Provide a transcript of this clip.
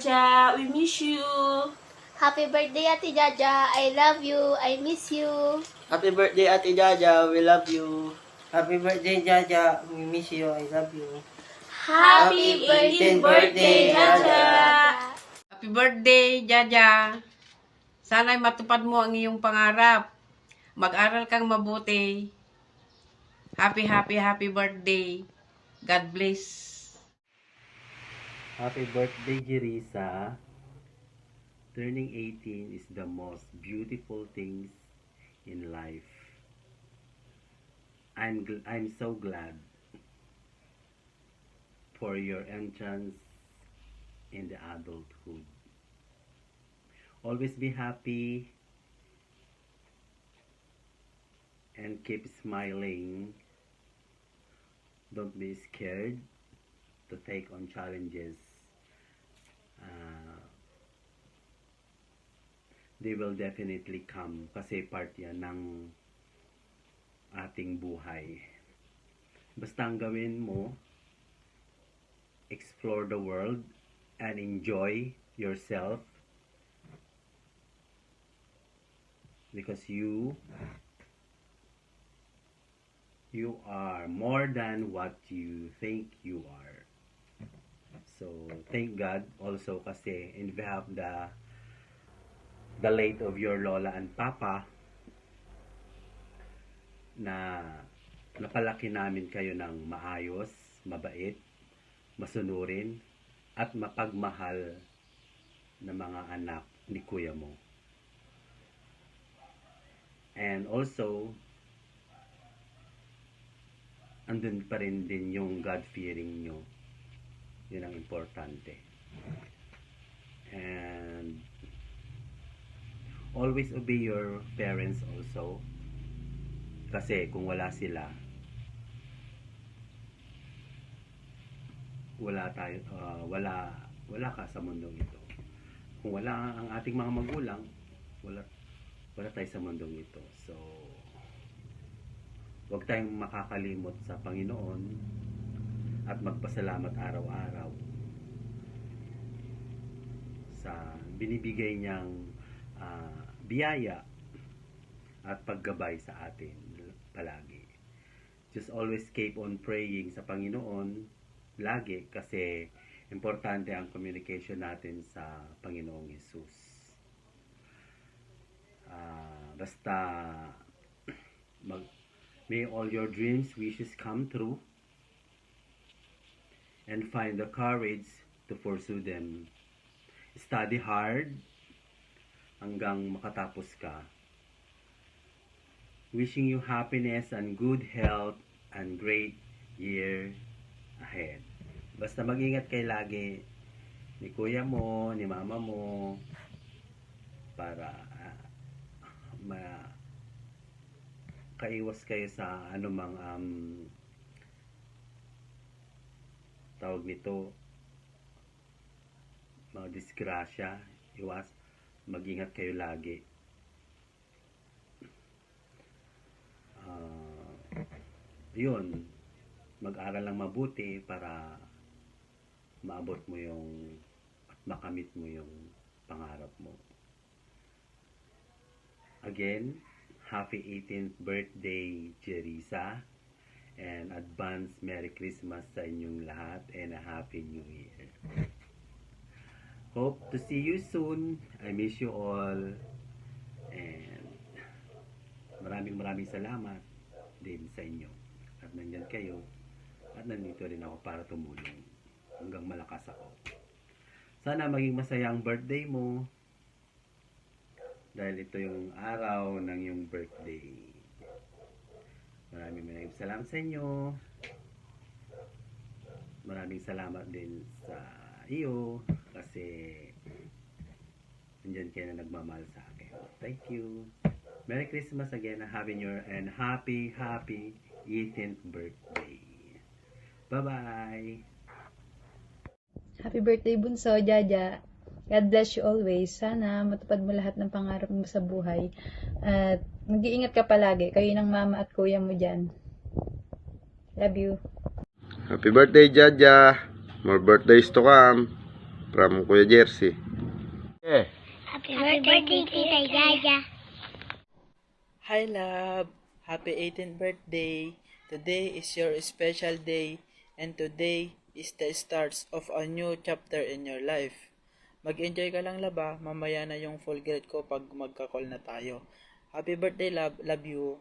Jaja. We miss you. Happy birthday, Ate Jaja. I love you. I miss you. Happy birthday, Ate Jaja. We love you. Happy birthday, Jaja. We miss you. I love you. Happy 18th birthday, Jaja. Happy birthday, Jaja. Sana'y matupad mo ang iyong pangarap. Mag-aral kang mabuti. Happy birthday. God bless. Happy birthday, Jerisa. Turning 18 is the most beautiful things in life. I'm so glad for your entrance in the adulthood. Always be happy and keep smiling. Don't be scared to take on challenges. They will definitely come kasi part yan ng ating buhay. Basta ang gawin mo, explore the world and enjoy yourself because you are more than what you think you are. So thank God also kasi in behalf the late of your Lola and Papa na napalaki namin kayo ng maayos, mabait, masunurin, at mapagmahal na mga anak ni kuya mo. And also, andun pa rin din yung God-fearing nyo. Yun ang importante. And always obey your parents also. Kasi kung wala sila, wala ka sa mundong ito. Kung wala ang ating mga magulang, wala tayo sa mundong ito. So huwag tayong makakalimot sa Panginoon at magpasalamat araw-araw sa binibigay niyang biyaya at paggabay sa atin palagi. Just always keep on praying sa Panginoon lagi kasi importante ang communication natin sa Panginoong Jesus. Basta may all your dreams, wishes come true and find the courage to pursue them. Study hard hanggang makatapos ka. Wishing you happiness and good health and great year ahead. Basta mag-ingat kayo lagi ni kuya mo, ni mama mo para kaiwas kayo sa anumang tawag nito mga disgrasya. Mag-ingat kayo lagi. Yun, mag-aral lang mabuti para maabot mo yung at makamit mo yung pangarap mo. Again, happy 18th birthday, Jerisa, and advance Merry Christmas sa inyong lahat and a Happy New Year. Hope to see you soon. I miss you all. And maraming salamat din sa inyo. At nandyan kayo. At nandito rin ako para tumulong hanggang malakas ako. Sana maging masaya ang birthday mo. Dahil ito yung araw ng iyong birthday. Maraming salamat sa inyo. Maraming salamat din sa iyo kasi nandyan kayo na nagmamahal sa akin. Thank you. Merry Christmas again, Happy New Year, and happy 18th birthday. Bye-bye! Happy birthday, Bunso, Jaja. God bless you always. Sana matupad mo lahat ng pangarap mo sa buhay. At mag-iingat ka palagi. Kayo ng mama at kuya mo dyan. Love you. Happy birthday, Jaja. More birthdays to come. from Kuya Jersey. Happy birthday, Tita Jaja. Hi love! Happy 18th birthday! Today is your special day and today is the start of a new chapter in your life. Mag-enjoy ka lang laba, mamaya na yung full grade ko pag magka-call na tayo. Happy birthday love, love you.